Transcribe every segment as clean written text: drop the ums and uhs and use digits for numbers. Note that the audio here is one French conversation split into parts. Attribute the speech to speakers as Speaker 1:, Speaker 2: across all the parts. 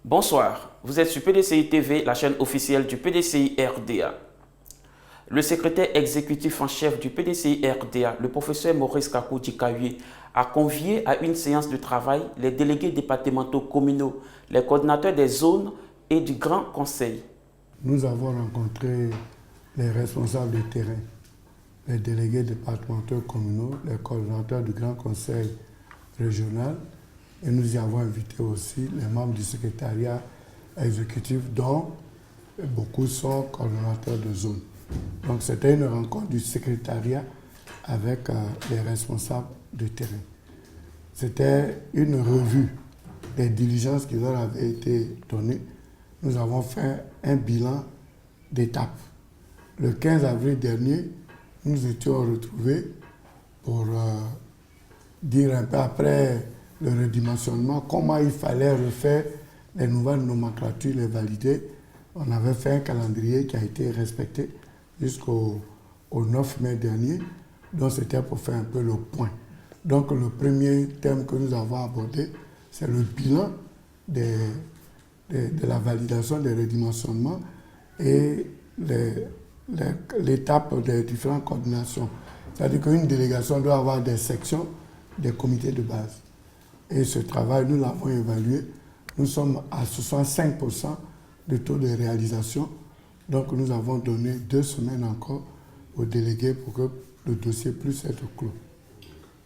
Speaker 1: Bonsoir, vous êtes sur PDCI TV, la chaîne officielle du PDCI RDA. Le secrétaire exécutif en chef du PDCI RDA, le professeur Maurice Kakou Dikawi, a convié à une séance de travail les délégués départementaux communaux, les coordinateurs des zones et du Grand Conseil.
Speaker 2: Nous avons rencontré les responsables de terrain, les délégués départementaux communaux, les coordinateurs du Grand Conseil régional, et nous y avons invité aussi les membres du secrétariat exécutif, dont beaucoup sont coordonnateurs de zone. Donc c'était une rencontre du secrétariat avec les responsables de terrain. C'était une revue des diligences qui leur avaient été données. Nous avons fait un bilan d'étape. Le 15 avril dernier, nous étions retrouvés pour dire un peu après le redimensionnement comment il fallait refaire les nouvelles nomenclatures, les valider. On avait fait un calendrier qui a été respecté jusqu'au 9 mai dernier. Donc c'était pour faire un peu le point. Donc le premier thème que nous avons abordé, c'est le bilan de la validation des redimensionnements et l'étape des différentes coordinations. C'est-à-dire qu'une délégation doit avoir des sections, des comités de base. Et ce travail, nous l'avons évalué. Nous sommes à 65% de taux de réalisation. Donc nous avons donné 2 semaines encore aux délégués pour que le dossier puisse être clos.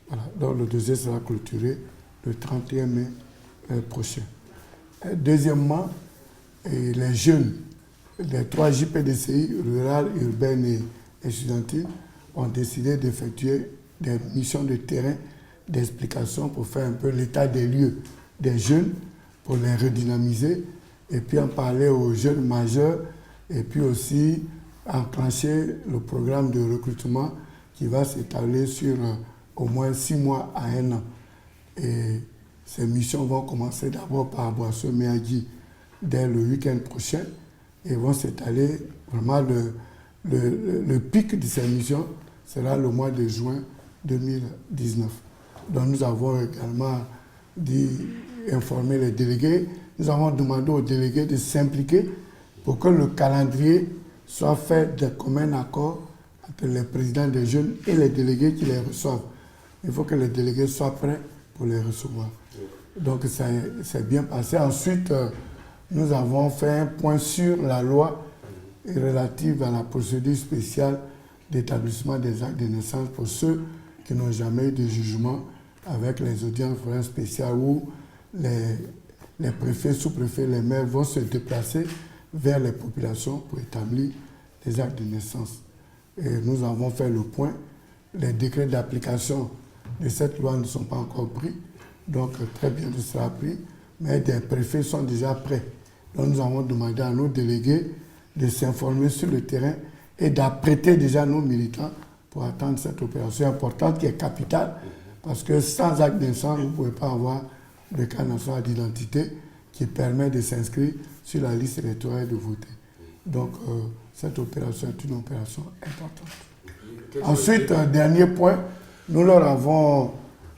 Speaker 2: Voilà. Donc le dossier sera clôturé le 31 mai prochain. Deuxièmement, les jeunes, les 3 JPDCI, rurales, urbaines et estudiantines, ont décidé d'effectuer des missions de terrain d'explication pour faire un peu l'état des lieux des jeunes, pour les redynamiser, et puis en parler aux jeunes majeurs, et puis aussi enclencher le programme de recrutement qui va s'étaler sur au moins 6 mois à 1 an. Et ces missions vont commencer d'abord par Boisseau-Méagui dès le week-end prochain et vont s'étaler vraiment le pic de ces missions sera le mois de juin 2019. Donc nous avons également informé les délégués. Nous avons demandé aux délégués de s'impliquer pour que le calendrier soit fait de commun accord entre les présidents des jeunes et les délégués qui les reçoivent. Il faut que les délégués soient prêts pour les recevoir. Donc ça s'est bien passé. Ensuite, nous avons fait un point sur la loi relative à la procédure spéciale d'établissement des actes de naissance pour ceux qui n'ont jamais eu de jugement avec les audiences foraines spéciales où les préfets, sous-préfets, les maires vont se déplacer vers les populations pour établir les actes de naissance. Et nous avons fait le point. Les décrets d'application de cette loi ne sont pas encore pris, donc très bientôt sera pris, mais des préfets sont déjà prêts. Donc nous avons demandé à nos délégués de s'informer sur le terrain et d'apprêter déjà nos militants pour attendre cette opération importante qui est capitale, parce que sans acte de naissance, vous ne pouvez pas avoir de carte nationale d'identité qui permet de s'inscrire sur la liste électorale et de voter. Donc cette opération est une opération importante. Ensuite, dernier point, nous leur avons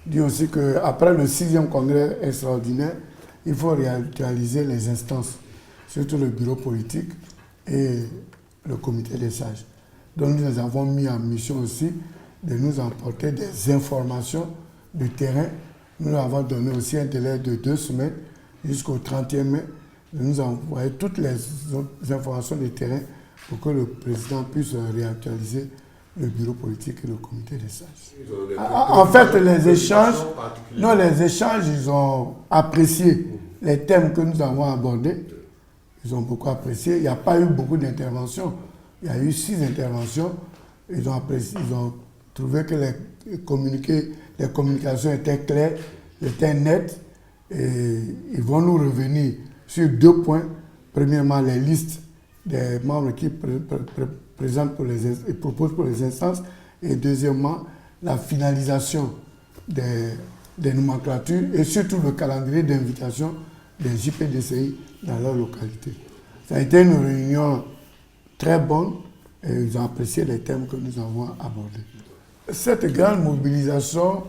Speaker 2: dit aussi qu'après le 6e congrès extraordinaire, il faut réaliser les instances, surtout le bureau politique et le comité des sages. Donc nous avons mis en mission aussi de nous emporter des informations du terrain. Nous leur avons donné aussi un délai de 2 semaines jusqu'au 31 mai de nous envoyer toutes les informations du terrain pour que le président puisse réactualiser le bureau politique et le comité des sages. En fait, les échanges, ils ont apprécié les thèmes que nous avons abordés. Ils ont beaucoup apprécié. Il n'y a pas eu beaucoup d'interventions. Il y a eu 6 interventions. Ils ont apprécié, ils ont trouvé que les communications étaient claires, étaient nettes. Et ils vont nous revenir sur 2 points. Premièrement, les listes des membres qui proposent pour les instances. Et deuxièmement, la finalisation des nomenclatures et surtout le calendrier d'invitation des JPDCI dans leur localité. Ça a été une réunion très bonne et ils ont apprécié les thèmes que nous avons abordés. Cette grande mobilisation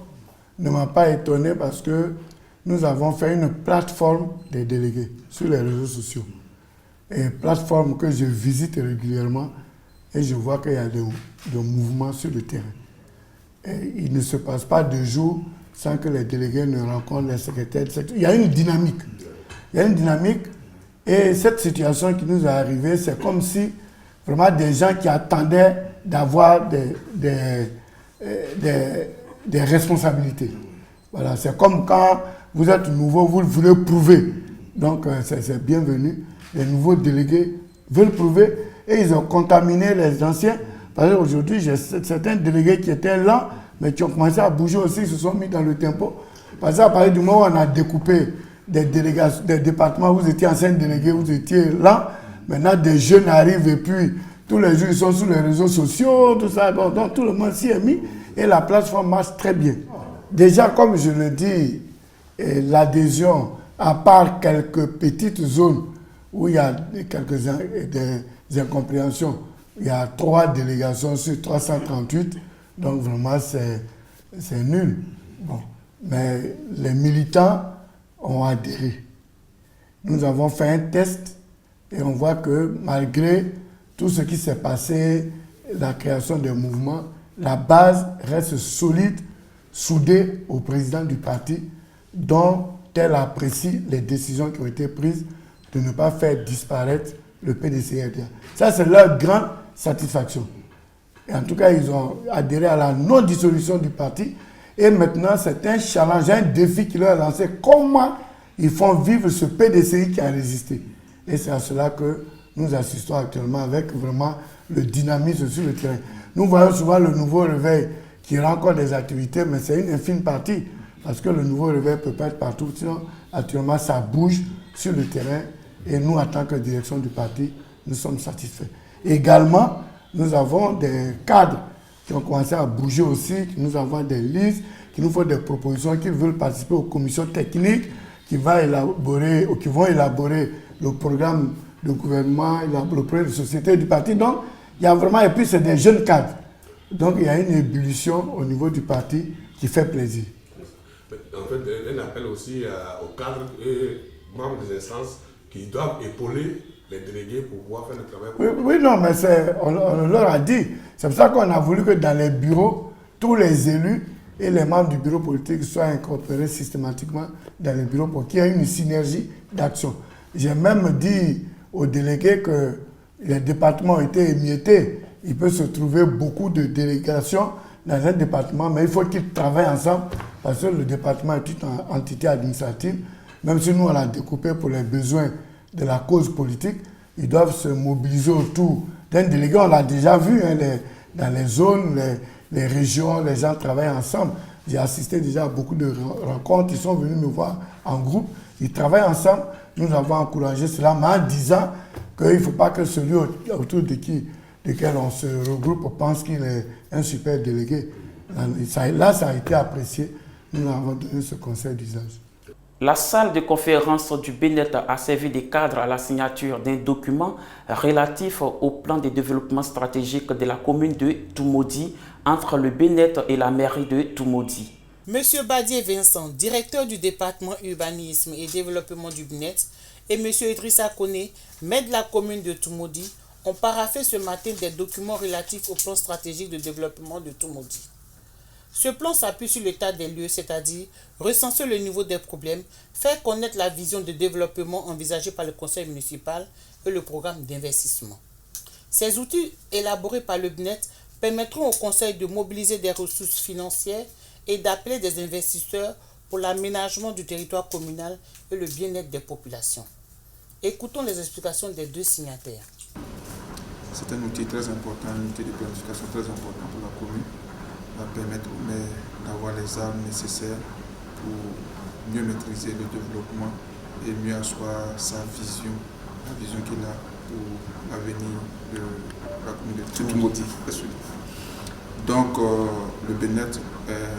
Speaker 2: ne m'a pas étonné parce que nous avons fait une plateforme des délégués. sur les réseaux sociaux. Et plateforme que je visite régulièrement et je vois qu'il y a des mouvements sur le terrain. Et il ne se passe pas de jour sans que les délégués ne rencontrent les secrétaires. Il y a une dynamique. Il y a une dynamique et cette situation qui nous est arrivée, c'est comme si vraiment des gens qui attendaient d'avoir des responsabilités. Voilà, c'est comme quand vous êtes nouveau, vous voulez prouver. Donc c'est bienvenu. Les nouveaux délégués veulent prouver et ils ont contaminé les anciens. Parce qu'aujourd'hui, j'ai certains délégués qui étaient lents, mais qui ont commencé à bouger aussi, ils se sont mis dans le tempo. Parce qu'à partir du moment où on a découpé des départements, vous étiez ancien délégué, vous étiez lent. Maintenant, des jeunes arrivent et puis tous les jours, ils sont sur les réseaux sociaux, tout ça. Donc tout le monde s'y est mis et la plateforme marche très bien. Déjà, comme je le dis, l'adhésion, à part quelques petites zones où il y a des incompréhensions, il y a 3 délégations sur 338, donc vraiment c'est nul. Bon. Mais les militants ont adhéré. Nous avons fait un test et on voit que malgré tout ce qui s'est passé, la création des mouvements, la base reste solide, soudée au président du parti, dont elle apprécie les décisions qui ont été prises de ne pas faire disparaître le PDCRDA. Ça, c'est leur grande satisfaction. Et en tout cas, ils ont adhéré à la non-dissolution du parti. Et maintenant, c'est un challenge, un défi qui leur est lancé. Comment ils font vivre ce PDCI qui a résisté? Et c'est à cela que nous assistons actuellement avec vraiment le dynamisme sur le terrain. Nous voyons souvent le nouveau réveil qui rend encore des activités, mais c'est une infime partie. Parce que le nouveau réveil ne peut pas être partout. Sinon, actuellement, ça bouge sur le terrain. Et nous, en tant que direction du parti, nous sommes satisfaits. Également, nous avons des cadres qui ont commencé à bouger aussi, nous avons des listes, qui nous font des propositions, qui veulent participer aux commissions techniques, qui vont élaborer le programme de gouvernement, le projet de société du parti. Donc, il y a vraiment, et puis c'est des jeunes cadres. Donc, il y a une ébullition au niveau du parti qui fait plaisir.
Speaker 3: En fait, un appel aussi aux cadres et membres des instances qui doivent épauler les délégués pour pouvoir faire le travail.
Speaker 2: Oui, non, mais on leur a dit. C'est pour ça qu'on a voulu que dans les bureaux, tous les élus et les membres du bureau politique soient incorporés systématiquement dans les bureaux pour qu'il y ait une synergie d'action. J'ai même dit aux délégués que les départements ont été émiettés. Il peut se trouver beaucoup de délégations dans un département, mais il faut qu'ils travaillent ensemble parce que le département est une entité administrative. Même si nous, on l'a découpé pour les besoins de la cause politique, ils doivent se mobiliser autour d'un délégué. On l'a déjà vu, hein, dans les zones, les régions, les gens travaillent ensemble. J'ai assisté déjà à beaucoup de rencontres. Ils sont venus me voir en groupe. Ils travaillent ensemble. Nous avons encouragé cela, mais en disant qu'il ne faut pas que celui autour duquel on se regroupe pense qu'il est un super délégué. Là, ça a été apprécié. Nous avons donné ce conseil d'usage.
Speaker 1: La salle de conférence du BNET a servi de cadre à la signature d'un document relatif au plan de développement stratégique de la commune de Toumoudi entre le BNET et la mairie de Toumoudi.
Speaker 4: Monsieur Badier Vincent, directeur du département urbanisme et développement du BNET, et Monsieur Idrissa Koné, maire de la commune de Toumoudi, ont paraphé ce matin des documents relatifs au plan stratégique de développement de Toumoudi. Ce plan s'appuie sur l'état des lieux, c'est-à-dire recenser le niveau des problèmes, faire connaître la vision de développement envisagée par le conseil municipal et le programme d'investissement. Ces outils élaborés par le BNET permettront au conseil de mobiliser des ressources financières et d'appeler des investisseurs pour l'aménagement du territoire communal et le bien-être des populations. Écoutons les explications des deux signataires.
Speaker 5: C'est un outil très important, un outil de planification très important pour la commune. Va permettre au maire d'avoir les armes nécessaires pour mieux maîtriser le développement et mieux asseoir sa vision, la vision qu'il a pour l'avenir de la commune de Toumoudi. Donc le BNET est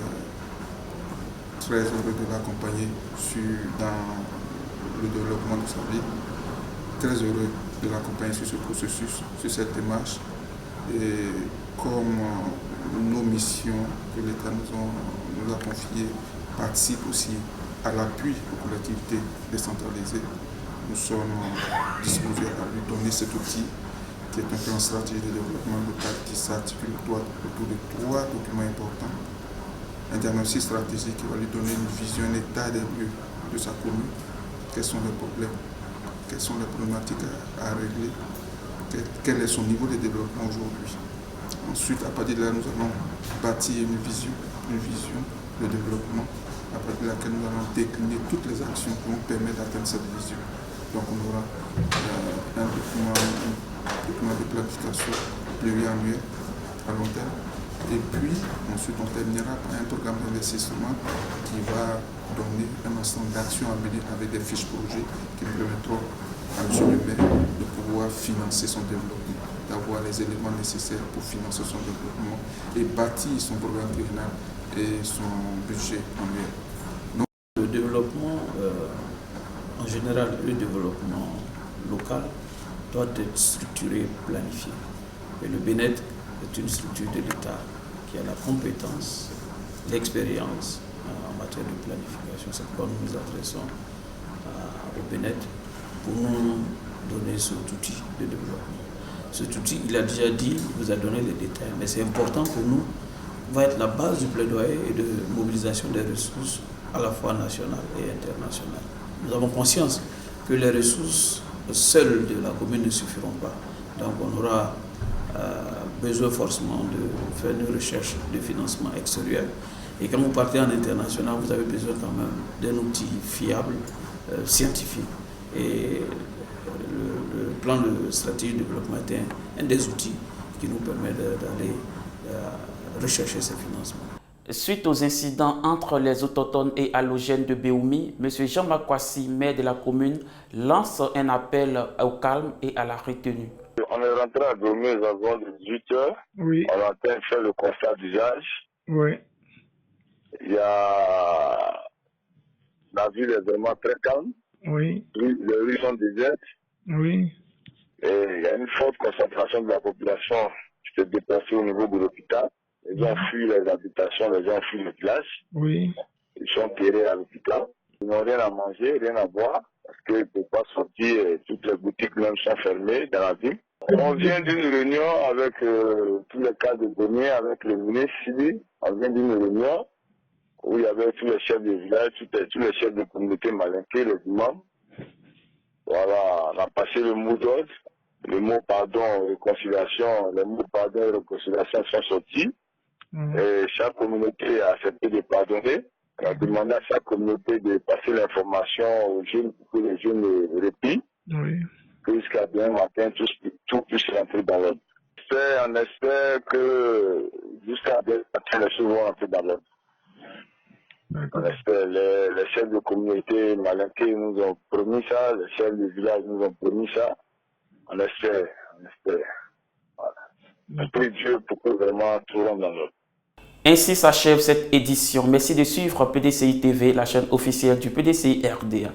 Speaker 5: très heureux de l'accompagner dans le développement de sa vie, très heureux de l'accompagner sur ce processus, sur cette démarche. Et comme nos missions que l'État nous a confiées participent aussi à l'appui aux collectivités décentralisées, nous sommes disposés à lui donner cet outil qui est un plan stratégique de développement local qui s'articule autour de 3 documents importants. Un diagnostic stratégique qui va lui donner une vision, un état des lieux de sa commune, quels sont les problèmes, quelles sont les problématiques à régler, quel est son niveau de développement aujourd'hui. Ensuite, à partir de là, nous allons bâtir une vision de développement, à partir de laquelle nous allons décliner toutes les actions qui vont permettre d'atteindre cette vision. Donc on aura un document de planification pluriannuel à long terme. Et puis, ensuite, on terminera par un programme d'investissement qui va donner un ensemble d'actions à mener avec des fiches projets qui permettront à M. le maire de pouvoir financer son développement, d'avoir les éléments nécessaires pour financer son développement et bâtir son programme régional et son budget annuel. Donc,
Speaker 6: le développement, en général, le développement local doit être structuré, planifié. Et le BNET est une structure de l'État qui a la compétence, l'expérience en matière de planification. C'est pourquoi nous nous adressons au BNET pour nous donner cet outil de développement. Cet outil, il a déjà dit, il vous a donné les détails, mais c'est important pour nous, va être la base du plaidoyer et de mobilisation des ressources à la fois nationales et internationales. Nous avons conscience que les ressources seules de la commune ne suffiront pas. Donc on aura besoin forcément de faire une recherche de financement extérieur. Et quand vous partez en international, vous avez besoin quand même d'un outil fiable, scientifique. Et le plan de stratégie de développement est un des outils qui nous permet d'aller rechercher ces financements.
Speaker 1: Suite aux incidents entre les autochtones et allogènes de Béoumi, M. Jean-Marc Kwasi, maire de la commune, lance un appel au calme et à la retenue.
Speaker 7: On est rentré à Béoumi aux environs de 18 h.
Speaker 8: Oui.
Speaker 7: On est en train de faire le constat d'usage.
Speaker 8: Oui.
Speaker 7: Il y a... La ville est vraiment très calme.
Speaker 8: Oui.
Speaker 7: Les rues sont désertes.
Speaker 8: Oui.
Speaker 7: Et il y a une forte concentration de la population qui s'est déplacée au niveau de l'hôpital. Les gens fuient les habitations, les gens fuient les villages.
Speaker 8: Oui.
Speaker 7: Ils sont terrés à l'hôpital. Ils n'ont rien à manger, rien à boire, parce qu'ils ne peuvent pas sortir. Toutes les boutiques même sont fermées dans la ville. On vient d'une réunion avec tous les cas de données, avec le ministre civil. On vient d'une réunion où il y avait tous les chefs de village, tous les chefs de communauté malinqués, les imams. Voilà, on a passé le mot d'ordre. Le mot pardon, réconciliation, les mots pardon et réconciliation sont sortis. Et chaque communauté a accepté de pardonner. On a demandé à chaque communauté de passer l'information aux jeunes pour que les jeunes replient.
Speaker 8: Oui.
Speaker 7: Que jusqu'à demain matin, tout puisse rentrer dans l'ordre. On espère que jusqu'à demain matin, les choses vont rentrer dans l'ordre. On espère. Les chefs de communauté malinqués nous ont promis ça, les chefs de village nous ont promis ça. On espère. Voilà. On prie Dieu pour que vraiment tout rentre dans l'ordre.
Speaker 1: Ainsi s'achève cette édition. Merci de suivre PDCI TV, la chaîne officielle du PDCI RDA.